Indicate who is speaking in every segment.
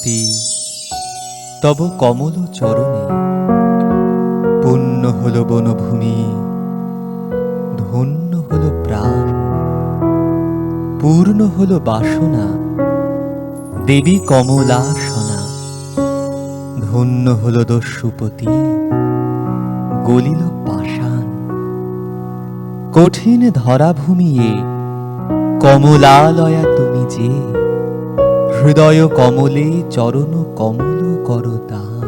Speaker 1: ভারতী তব কমল চরণে। পুণ্য হল বনভূমি, ধন্য হল প্রাণ, পূর্ণ হল বাসনা, দেবী কমলাসনা। ধন্য হল দস্যুপতি, গলিল পাষাণ। কঠিন ধরাভূমিয়ে কমলালয়া তুমি যে, হৃদয় কমলে চরণ কমল করদান।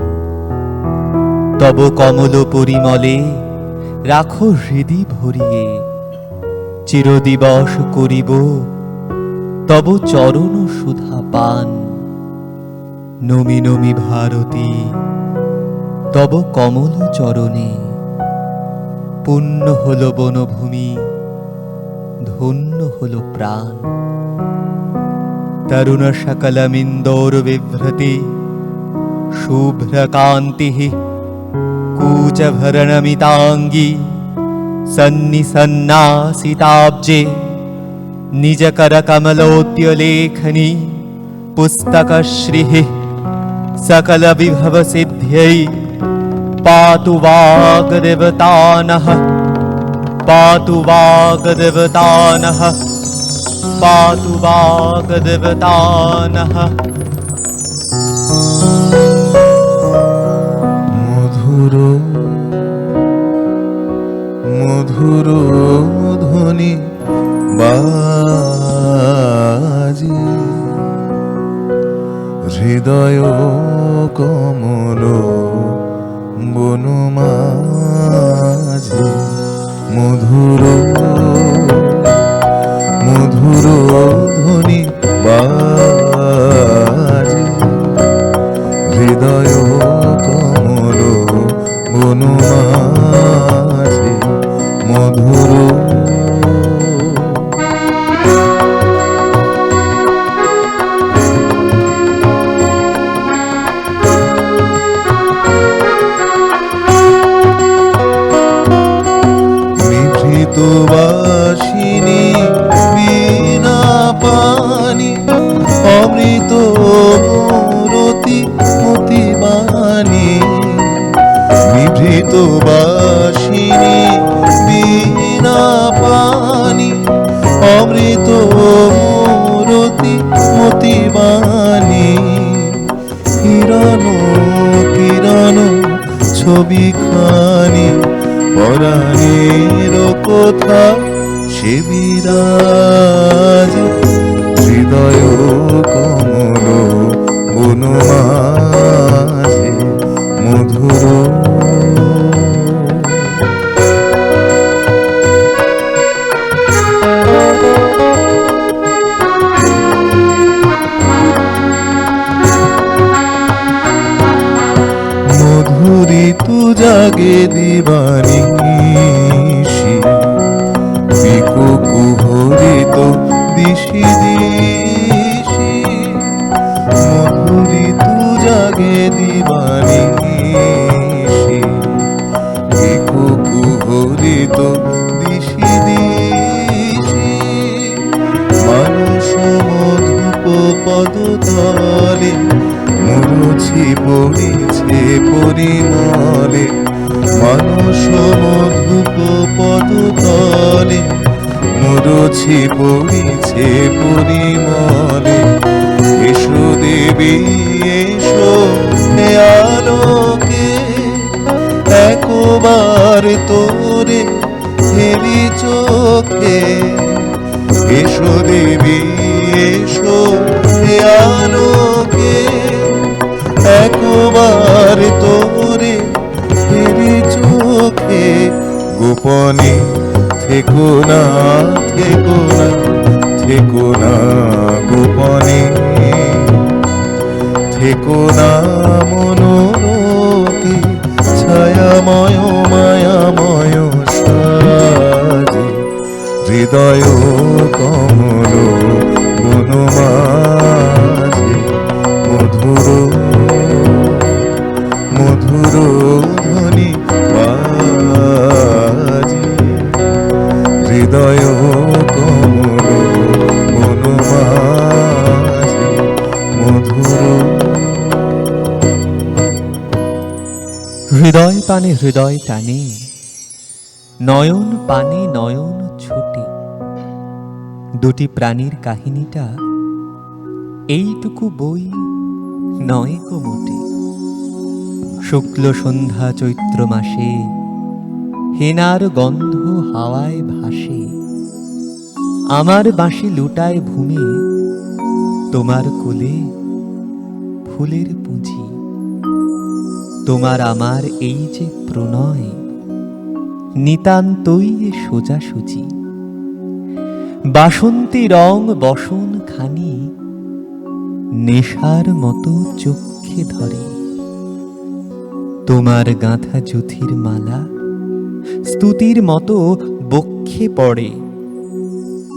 Speaker 1: তব কমল পরিমলে রাখো হৃদি ভরিয়ে, চিরদিবস করিব তব চরণ সুধা পান। নমি নমি ভারতী তব কমল চরণে। পুণ্য হল বনভূমি, ধন্য হল প্রাণ। তরুণ সকলমিন্দোর বিভ্রতি, শুভ্রকান্তি কূচভरणमिताङ्गी। सन्निसन्नासिताब्जे निजकरकमलोद्यलेखनी। पुस्तकश्रीः सकलविभवसिद्ध्यै पातु वाग्देवतानः, पातु वाग्देवतानः, पातु वाग्देवतानः।
Speaker 2: মধুর মধুর ধ্বনি বাজে, হৃদয় কমল বনমাঝে। মধুর মধুর ধ্বনি বাজে, হৃদয় কমল বনমাঝে। মধুর বাসিনী বীণা পানি, অমৃত মূরতি মতিবাণী। বিভৃত বাসিনী বীণা পানি, অমৃত মূরতি মতিবাণী। কিরণ কিরণ ছবিখানি, পরাণের কথা সে বিরাজ। হৃদয় কমল বনমাঝে। মধুর মধুরী তু জাগে দিবানিশি, বিকু কুহরিত দিশি দিশি। মধুরী তু জাগে দিবানিশি, বিকু কুহরিত দিশি দিশি। মানুষ মধুপ পদতলে, মুরুছি পড়িছে পরিমলে। মানুষ মধুপ পদতলে, মুরুছি পড়িছে পরিমলে। এসো দেবী এসো হে আলোকে, একবার তোরে হেরি চোখে। এসো দেবী এসো হে আলোকে, একবার তোরে হেরি চোখে। গোপনে থেকো না থেকো না থেকো না, গোপনে থেকো না মনোরতি। ছায়াময় মায়াময় সাজে, হৃদয় কমল বনমাঝে। মধুর মধুর ধ্বনি বাজে, হৃদয় কমল বনমাঝে। মধুর
Speaker 1: হৃদয় পানে হৃদয় টানে, নয়ন পানে নয়ন ছোটে। দুটি প্রাণীর কাহিনীটা এইটুকু বই নয় কো মোটে। শুক্ল সন্ধ্যা চৈত্র মাসে হেনার গন্ধ হাওয়ায় ভাসে। আমার বাঁশি লুটায় ভূমে, তোমার কোলে ফুলের পুঁজি। তোমার আমার এই যে প্রণয়, নিতান্তই সোজাসুজি। বাসন্তী রং বসন খানি নেশার মতো চোখে ধরে। তোমার গাঁথা জুথির মালা স্তুতির মতো বক্ষে পড়ে।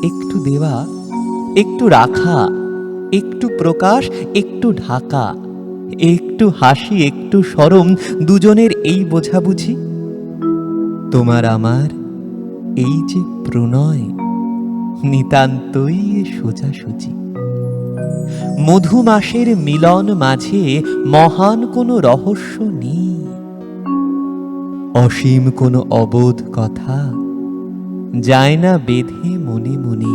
Speaker 1: একটু দেওয়া, একটু রাখা, একটু প্রকাশ, একটু ঢাকা, একটু হাসি, একটু শরম, দুজনের এই বোঝাবুঝি। তোমার আমার এই যে প্রণয়, নিতান্তই সোজাসুজি। মধুমাসের মিলন মাঝে মহান কোনো রহস্য নেই। অসীম কোনো অবোধ কথা যায় না বেঁধে মনে মনে।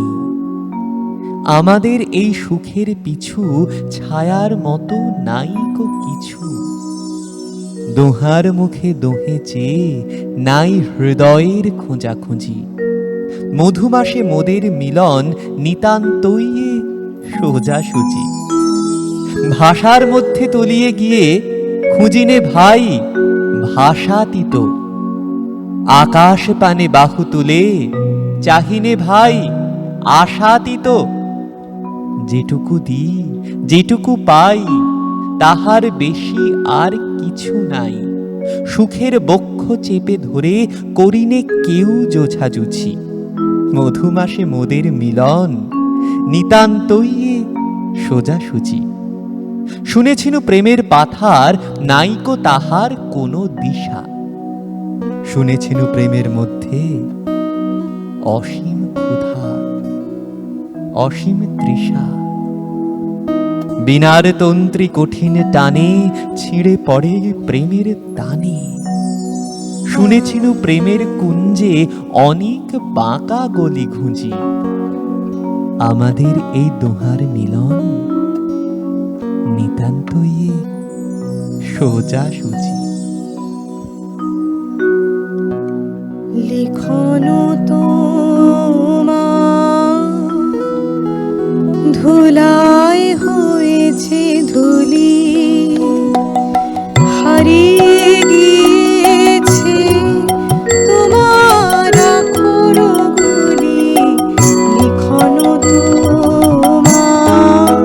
Speaker 1: আমাদের এই সুখের পিছু ছায়ার মতো নাইকো কিছু। দোহার মুখে দোহে চেয়ে নাই হৃদয়ের খোঁজাখুঁজি। মধুমাসে মোদের মিলন নিতান্তই সোজাসুজি। ভাষার মধ্যে তলিয়ে গিয়ে খুঁজিনে ভাই ভাষাতীত। আকাশ পানে বাহু তুলে চাহিনে ভাই আশাতীত। যেটুকু দিই, যেটুকু পাই, তাহার বেশি আর কিছু নাই। সুখের বক্ষ চেপে ধরে করিনে কেউ জোছাজুছি। মধুমাসে মোদের মিলন নিতান্তই সোজাসুজি। শুনেছিনু প্রেমের পাথার নাইকো তাহার কোনো দিশা। শুনেছিনু প্রেমের মধ্যে অসীম ক্ষুধা, অসীম তৃষা। বিনার তন্ত্রী কঠিন টানে ছিঁড়ে পড়ে প্রেমের টানে। শুনেছিনু প্রেমের কুঞ্জে অনেক বাঁকা গলি ঘুঁজি। আমাদের এই দোহার মিলন নিতান্তই সোজাসুজি।
Speaker 3: লিখন তোমার ধুলায় হয়েছে ধুলি, হারিয়ে গিয়েছে তোমার আখরগুলি। লিখন তোমার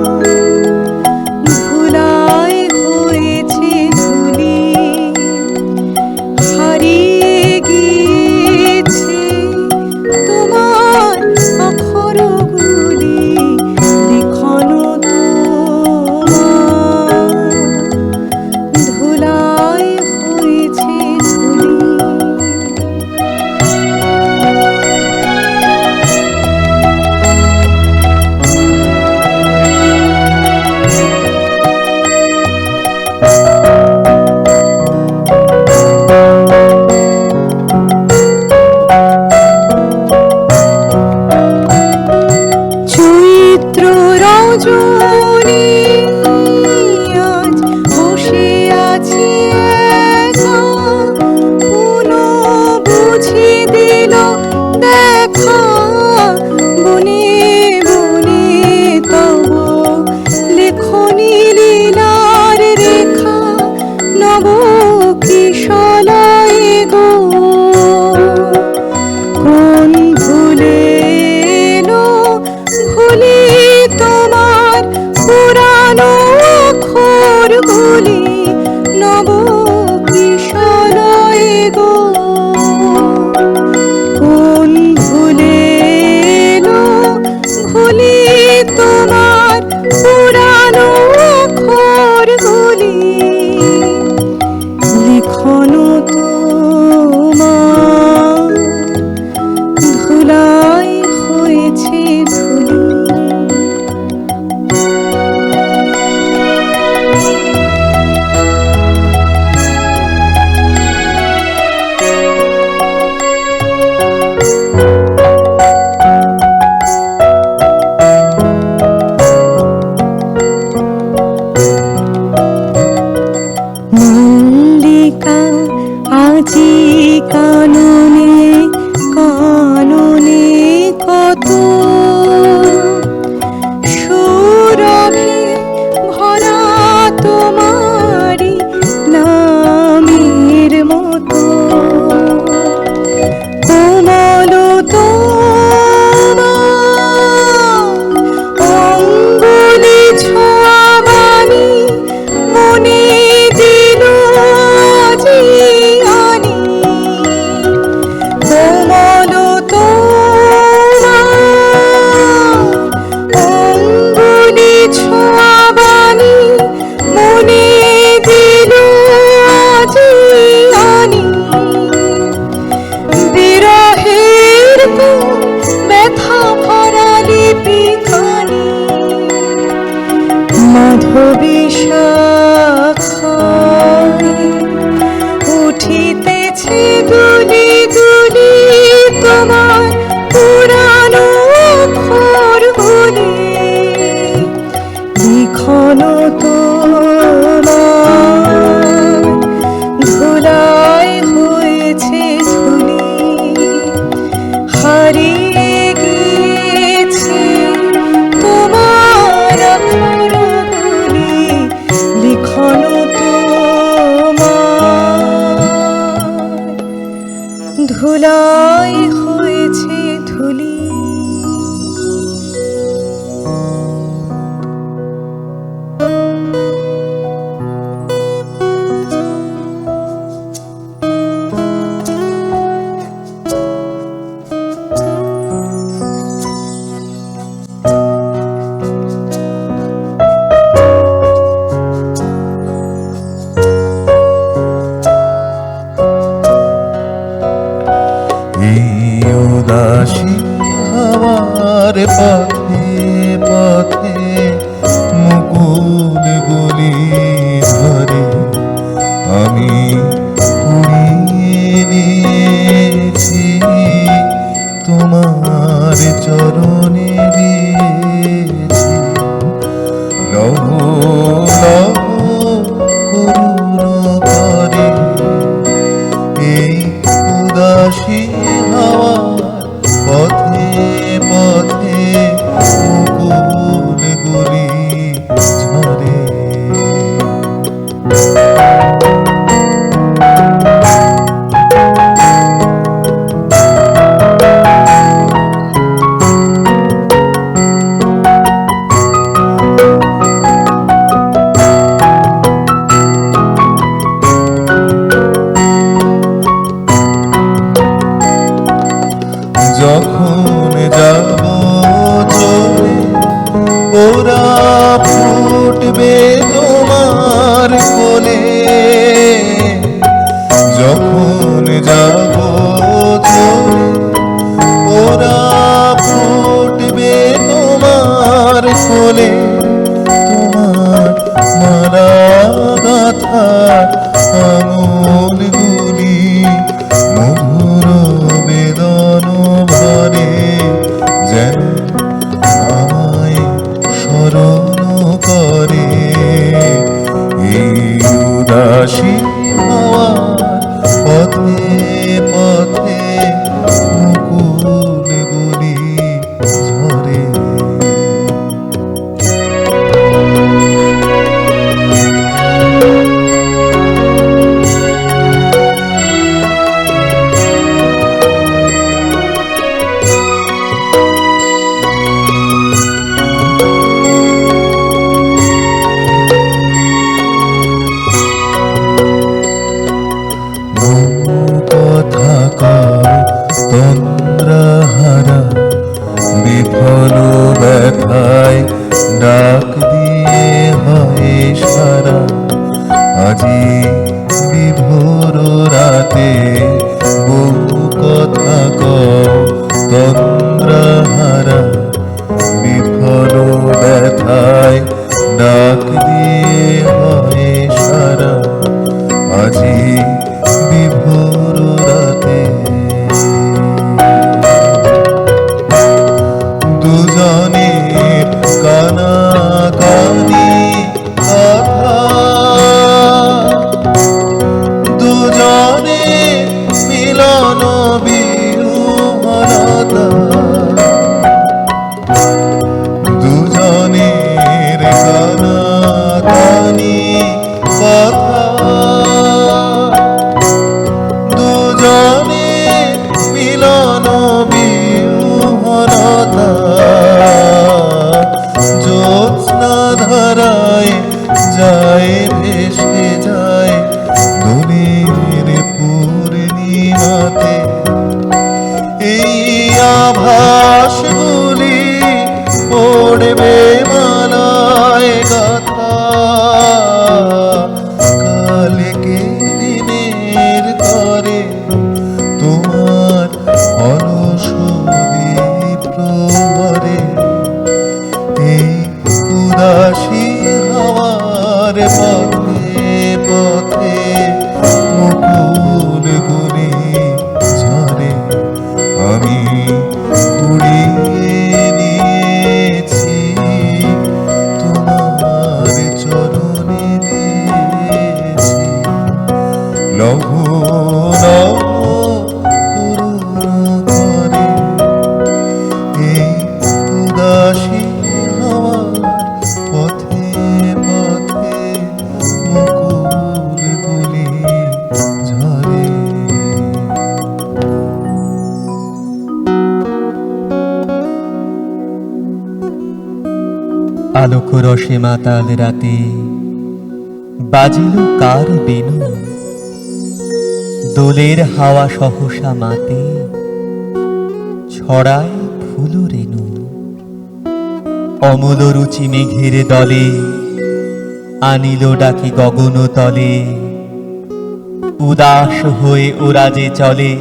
Speaker 3: ধুলায় হয়েছে ধুলি, হারিয়ে গিয়েছে তোমার অক্ষরগুলি। লিখন তোমার
Speaker 2: গাথার আঙুলগুলি মধুর বেদন ভরে যেন আমায় স্মরণ করে। এই উদাসী হওয়ার পথে পথে মুকুলগুলি ঝরে। কথা কও তন্দ্রাহারা বিফল ব্যথায় ডাক দিয়ে হয় সারা। আজি বিভোর রাতে বহু কথা কও তন্দ্রাহারা বিফল ব্যথায় ডাক দিয়ে হয় সারা। আজি বিভোর রাতে দুজনের কানাকানি কথা, দুজনে মিলন বিহীনতা, দুজনের কানাকানি কথা, দুজনে মিলন বিহীনতা। জ্যোৎস্না ধারায় যায় ভেসে যায় দোলের পূর্ণিমাতে। এই আভাসগুলি পড়বে মালায় গাথা কালকে দিনের তরে তোমার অলস প্রহরে। এই উদাসী হওয়ার পথে পথে মুকুলগুলি ঝরে। আমি কুড়িয়ে নিয়েছি তোমার চরণে দিয়েছি লৌহ লৌহ করুণ করে। এই উদাসী হওয়ার পথে পথে মুকুলগুলি ঝরে।
Speaker 1: আলোক রসে মাতাল রাতে বাজিল কার বেনু। দোলের হাওয়া সহসা মাতে ছড়ায় ফুল রেণু। অমল রুচি মেঘের দলে আনিল ডাকি গগন তলে। উদাস হয়ে ওরা যে চলে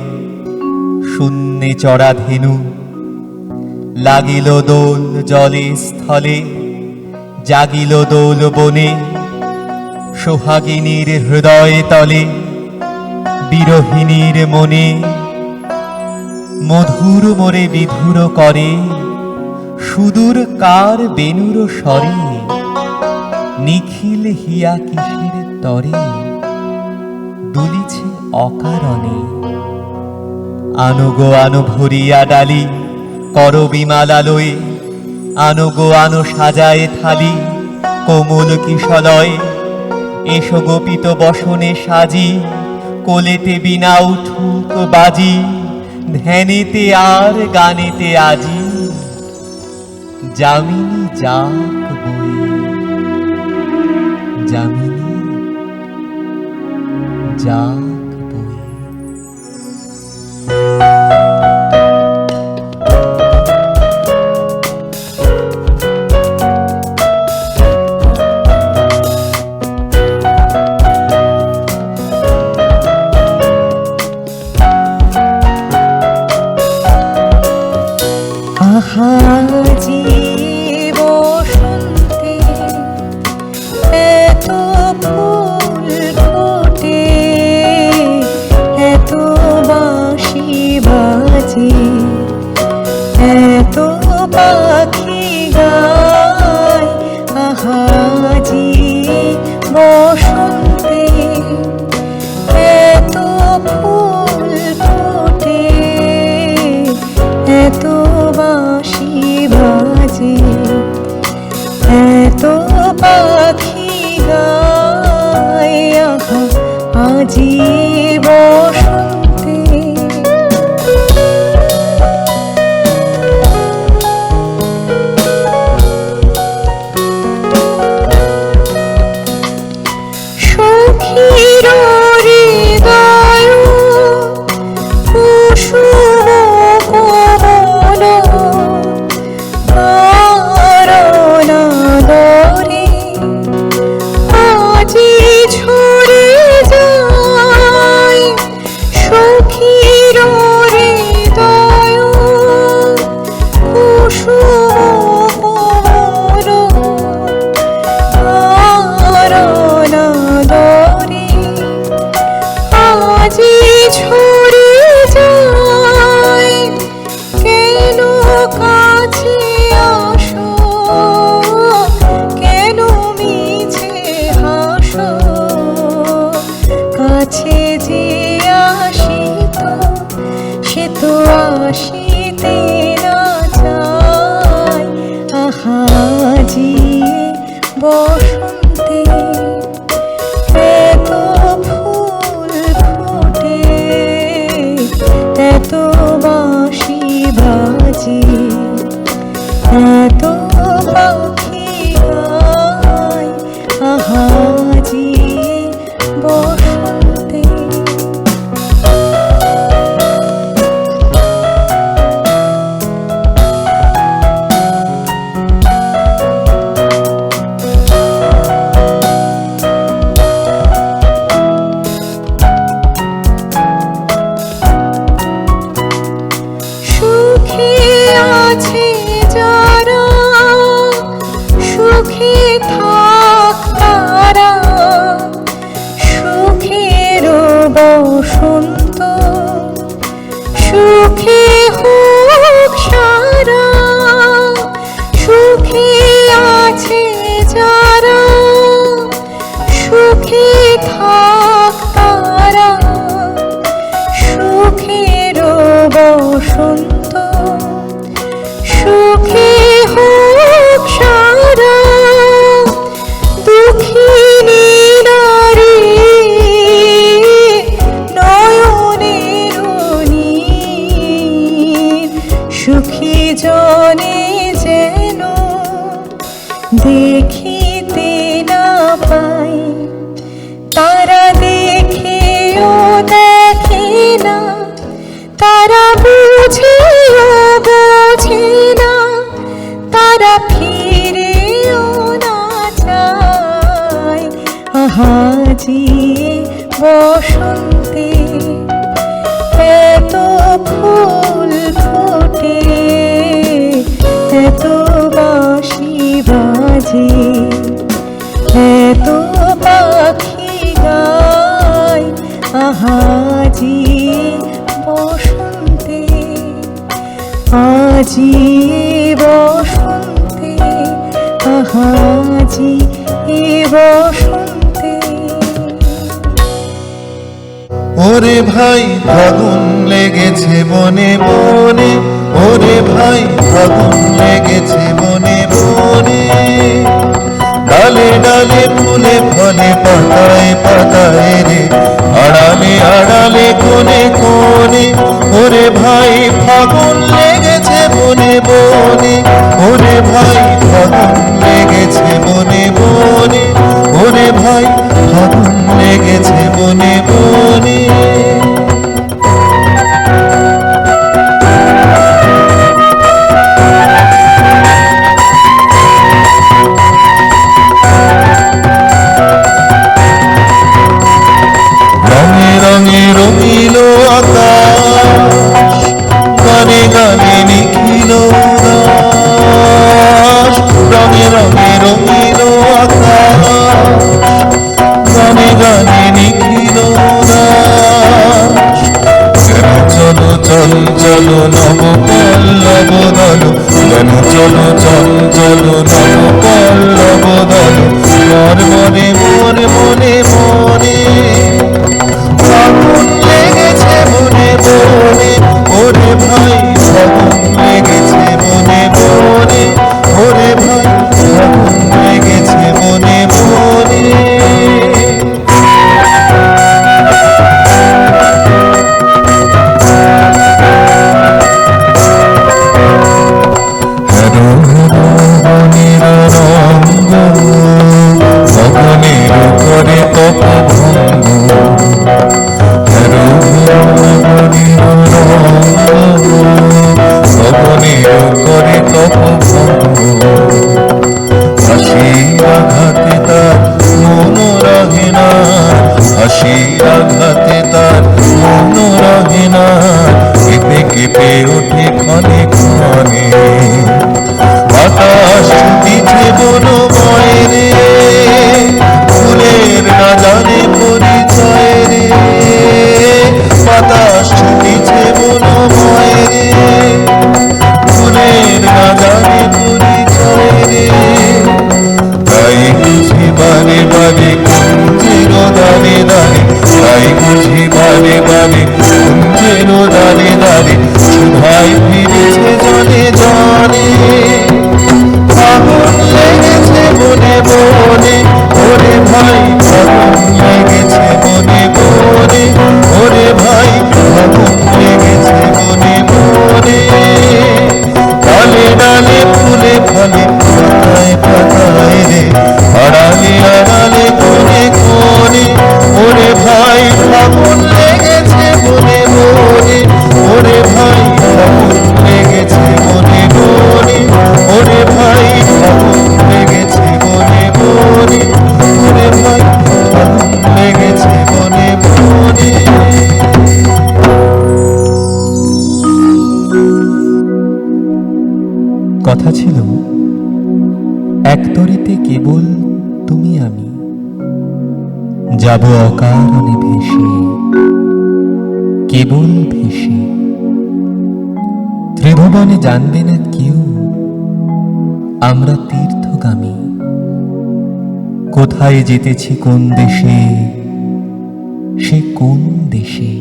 Speaker 1: শূন্যে চড়া ধেনু। লাগিল দোল জলে স্থলে জাগিল দোল বনে। সোহাগিনীর হৃদয় তলে বিরহিণীর মনে। মধুর মোরে বিধুর করে সুদূর কার বেনুর স্বরে। নিখিল হিয়া কিসের তরে দুলিছে অকারণে। আনো গো আনো ভরিয়া ডালি করবিমালালয়ে। আনো গো আনো সাজায়ে থালি কোমল কিশলয়ে। এসো গোপিত বসনে সাজি কোলেতে বিনা উঠুক বাজি। ধ্যানেতে আর গানেতে আজি যামিনী যাক বয়ে। যামিনী যাক বয়ে।
Speaker 3: আজি বসন্তে এত আজি বসন্তে সখীর হৃদয় কুসুম কোমল কারণাদরে আজি ঝরে যায় সখীর হৃদয় কুসুম কোমল কারণাদরে আজি ঝরে যায় কেন কাছে আসো কেন মিছে হাসো কাছে যে আসিত সে তো আসিতে না চায় আহাজি বসন্তে এত ফুল ফোটে এত বাঁশি বাজে এত পাখি গায় আহাজি বসন্তে সুখে আছে যারা সুখে থাক তারা সুখের বসন্ত সুখে হোক সারা সুখে আছে যারা সুখে থাক তারা সুখের বসন্ত সুখে হোক সারা দুঃখিনী নারী নয়নের নীর সুখী জনে যেন দেখিতে না পাই তারা দেখেও দেখে না তারা বুঝেও বোঝে না তারা ফিরেও না চায় আহাজি বসন্তে এত ফুল ফোটে এত বাঁশি বাজে এত পাখি গায় আহাজি বসন্তে আজি বসন্তে আহাজি বসন্তে
Speaker 2: ওরে ভাই ফাগুন লেগেছে বনে বনে ওরে ভাই ফাগুন লেগেছে বনে বনে ডালে ডালে ফুলে ফলে পাতায় পাতায় রে আড়ালে আড়ালে কোণে কোণে ওরে ভাই ফাগুন লেগেছে বনে বনে ওরে ভাই ফাগুন লেগেছে বনে বনে ওরে ভাই ফাগুন লেগেছে বনে বনে রঙে রঙে রঙিল আকাশ গানে গানে নিখিল উদাস রঙে রঙে রঙিল আকাশ গানে গানে নিখিল উদাস কেন চলো চল চলো নব পল্লব দল কেন চলো চল চলো নব পল্লব দল মর মনে মন মনে মনে ফাগুন লেগেছে বনে বনে ওরে ভাই ফাগুন লেগেছে বনে বনে ওরে ভাই ফাগুন লেগেছে বনে বনে তপভঙ্গ ভবনের করে তপভঙ্গ হাসির আঘাতে তার মন রহে না হাসির আঘাতে তার মন রহে না কেঁপে কেঁপে ওঠে ক্ষণে ক্ষণে বাতাস ছুটিছে বনময় রে ফুলের না জানে পরিচয় রে বাতাস ছুটিছে বনময় রে ফুলের না জানে পরিচয় রে তাই বুঝি বারে বারে কুঞ্জের দানে দানে তাই বুঝি বারে বারে কুঞ্জের দানে দানে সুধাই ফিরেছে জনে জনে আগুন লেগেছে বনে বনে ওরে ভাই আগুন লেগেছে বনে বনে ওরে ভাই আগুন লেগেছে বনে বনে ডালে ডালে ফুলে ফলে পাতায় পাতায় রে আড়ালে আড়ালে কোণে কোণে ওরে ভাই আগুন লেগেছে বনে বনে ওরে ভাই আগুন লেগেছে বনে বনে ওরে ভাই আগুন লেগেছে বনে বনে ওরে ভাই আগুন লেগেছে বনে বনে
Speaker 1: কথা ছিল এক তরিতে কেবল তুমি আমি যাব অকারণে ভেসে কেবল ভেসে ত্রিভুবনে জানবে না কেউ আমরা তীর্থগামী কোথায় যেতেছি কোন দেশে সে কোন দেশে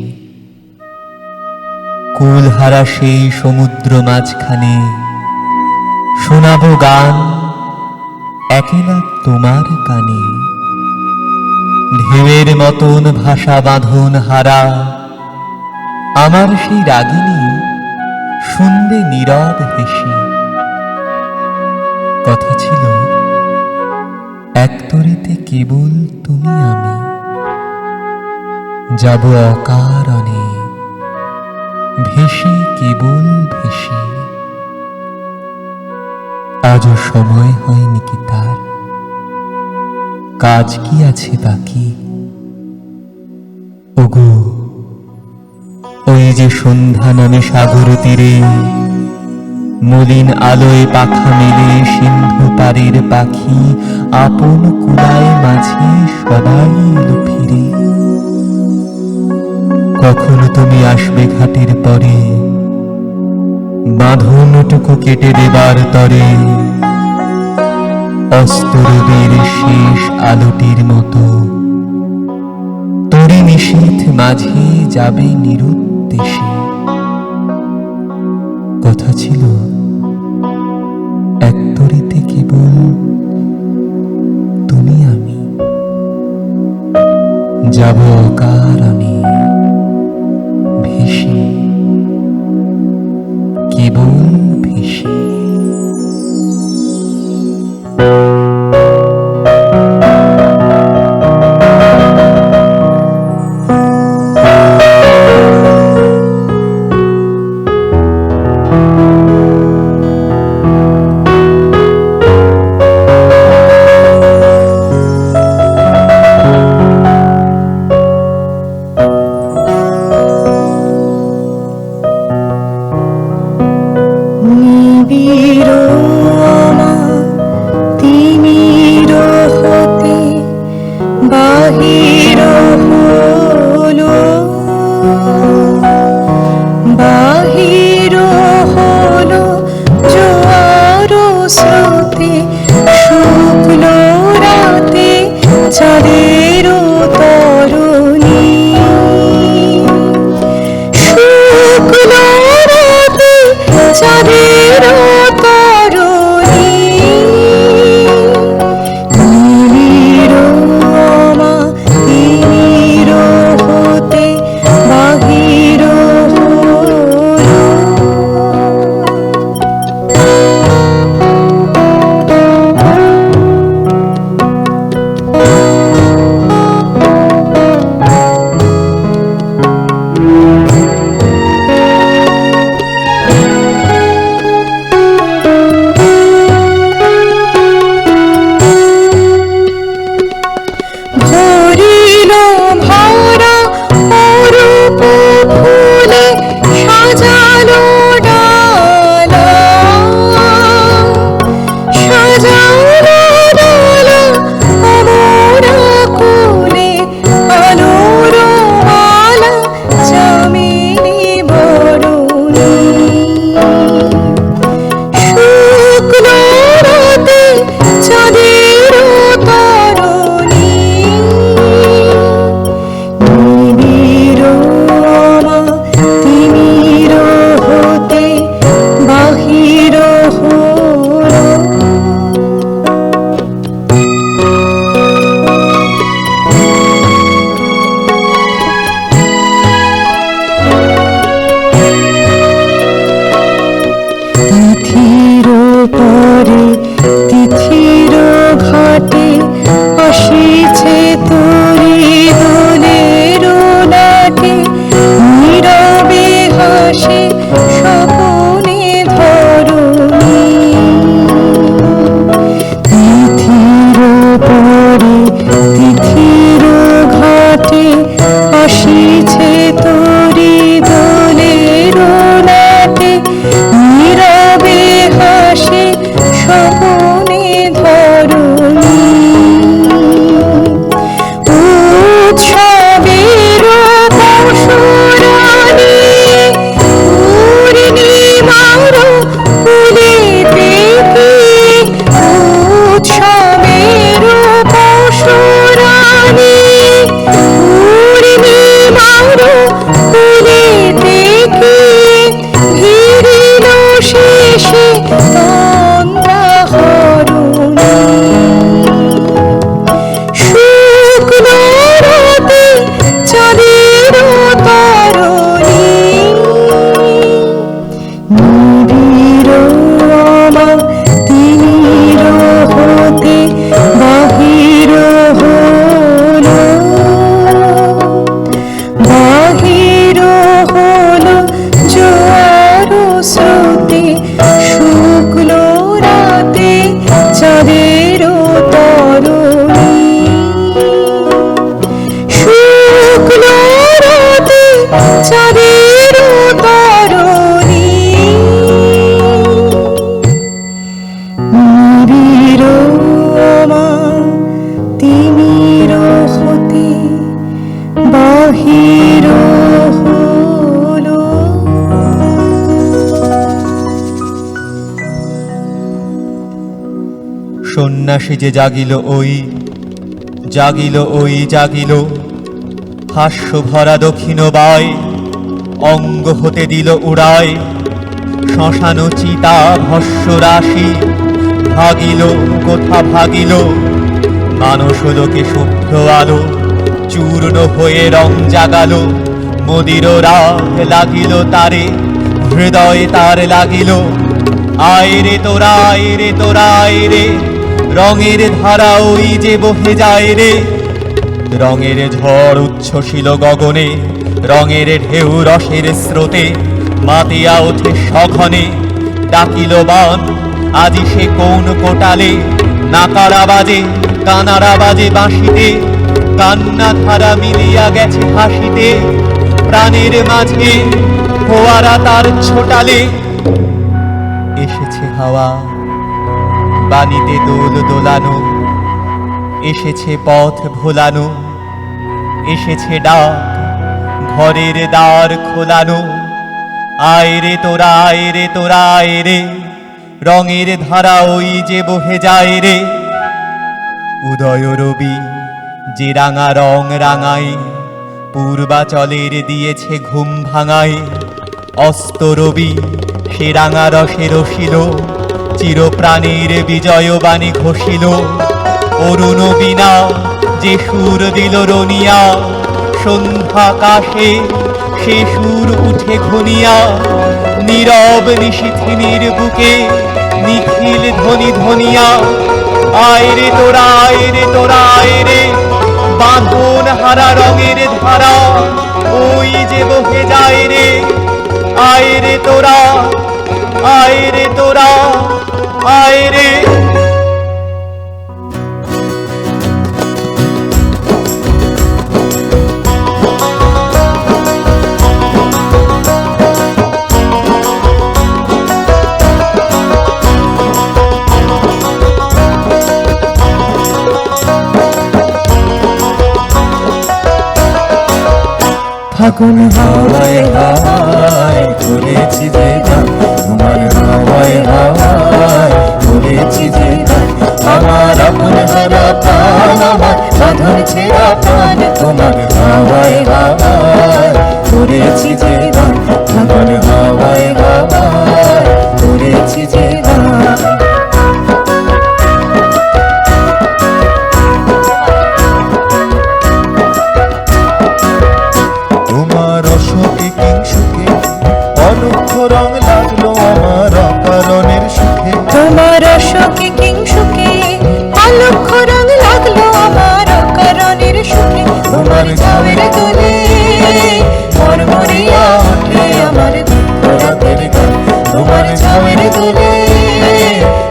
Speaker 1: কুলহারা সেই সমুদ্র মাঝখানে শোনাবো গান একেলা তোমার কানে ঢেউয়ের মতন ভাষা বাঁধন হারা আমার সেই রাগিনী শুনবে নীরব হেসে কথা ছিল এক তরিতে কেবল তুমি আমি যাব অকারণে ভেসে কেবল ভেসে আজও সময় হয়নি কি তার কাজ কি আছে বাকি ওগো ওই যে সন্ধ্যা নামে সাগর তীরে মলিন আলোয় পাখা মেলে সিন্ধু পারের পাখি আপন কুলায় মাঝে সবাই এলো ফিরে কখনো তুমি আসবে ঘাটের পরে বাঁধনটুকু কেটে দেবার তরে অস্তরবীর শেষ আলোটির মতো তরি নিশীথ মাঝে যাবে নিরুদ্দেশে কথা ছিল এক তরিতে কেবল তুমি আমি যাব অকারণে ভেসে কেবল ভেসে কন্যা সেজে জাগিল জাগিল হাস্য ভরা দক্ষিণ বায়, অঙ্গ হতে দিল উড়ায়। শ্মশান চিতা ভস্য রাশি ভাগিল কোথা ভাগিল, মানস লোকে শুভ্র আলো চূর্ণ হয়ে রং জাগালো। মদির রাগ লাগিল তারে, হৃদয়ে তার লাগিল। আয় রে তোরা আয় রে, রঙের ধারা ওই যে বহে যায় রে। রঙের ঝড় উচ্ছ্বসিল গগনে, রঙের ঢেউ রসের স্রোতে মাতিয়া ওঠে সঘনে। ডাকিল বান আজি সে কোন কোটালে, নাকারা বাজে কানারা বাজে বাঁশিতে। কান্না ধারা মিলিয়া গেছে হাসিতে, প্রাণের মাঝে ফোয়ারা তার ছোটালে। এসেছে হাওয়া বাণীতে দোল দোলানো, এসেছে পথ ভোলানো, এসেছে ডাক ঘরের দ্বার খোলানো। আয় রে তোরা আয় রে, রঙের ধারা ওই যে বহে যায় রে। উদয় রবি যে রাঙা রং রাঙায়, পূর্বাচলের দিয়েছে ঘুম ভাঙায়। অস্ত রবি সে রাঙা রসে রসিল, চিরপ্রাণীর বিজয় বাণী ঘোষিল। অরুণ বীণা যে সুর দিল রনিয়া, সন্ধ্যাকাশে সে সুর উঠে ঘনিয়া। নীরব নিশিথিনীর বুকে নিখিল ধ্বনি ধ্বনিয়া। আয় রে তোরা আয় রে, বাঁধন হারা রঙের ধারা ওই যে বহে যায় রে। আয় রে তোরা আয় রে।
Speaker 3: ফাগুন হাওয়ায়
Speaker 2: হাওয়ায় করেছি যে গান, তোমার হাওয়ায় হাওয়ায় করেছি যে গান। আমার আপন হারা প্রাণ, আমার বাঁধন ছেঁড়া প্রাণ, তোমার হাওয়ায় হাওয়ায় করেছি যে গান। তোমার হাওয়ায় হাওয়ায় করেছি যে গান। তোমার অশোকে কিংসুকে অলক্ষ রং লাগলো আমার অকারণের সুখে।
Speaker 3: তোমার অশোকে কিংসুকে অলক্ষ রং লাগলো আমার অকারণের সুখে। তোমার ঝাউয়ের দোলে মরমরিয়া ওঠে আমার দুঃখ রাতের গান। তোমার ঝাউয়ের দোলে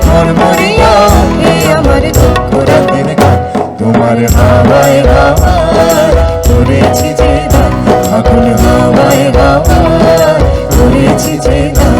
Speaker 3: মরমরিয়া ওঠে আমার দুঃখ রাতের গান।
Speaker 2: তোমার হাওয়ায় হাওয়ায় করেছি যে গান, ফাগুন হাওয়ায় হাওয়ায় করেছি যে গান।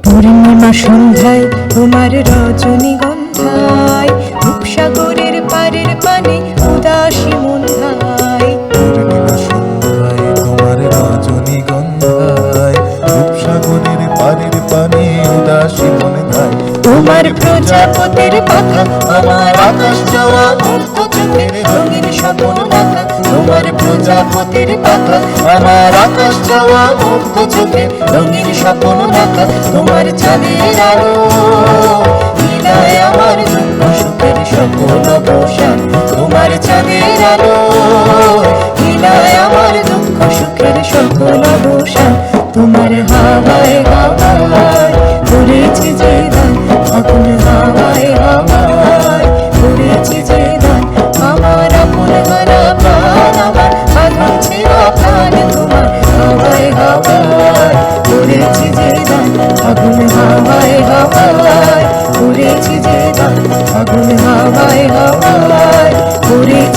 Speaker 3: পূর্ণিমা সন্ধ্যায় তোমার রজনীগন্ধায়, রূপসাগরের পারের পানে উদাসী মন ধায়।
Speaker 2: পূর্ণিমা সন্ধ্যায় তোমার রজনীগন্ধায়, রূপসাগরের পারের পানে উদাসী মনে ধায়।
Speaker 3: তোমার প্রজাপতির পাখা আমার আকাশ যাওয়া মুক্ত চোখের রঙিন স্বপ্ন দেখা। তোমার প্রজাপতির পাখা আমার আকাশ যাওয়া মুক্ত চোখে রঙিন স্বপ্ন দেখা। তোমার চাঁদের আলো নীলায় আমার দুঃখ সুখের সকল অবসান। তোমার চাঁদের আলো নীলায় আমার দুঃখ সুখের সকল অবসান। তোমার হাওয়ায় হাওয়ায় করেছি যে গান, ফাগুন হাওয়ায় হাওয়ায় করেছি যে গান। আমার আপন হারা প্রাণ, আমার বাঁধন ছেঁড়া প্রাণ, তোমার হাওয়ায় হাওয়ায় করেছি যে গান। ফাগুন হাওয়ায় হাওয়ায় করেছি যে গান, ফাগুন হাওয়ায় হাওয়ায় করেছি।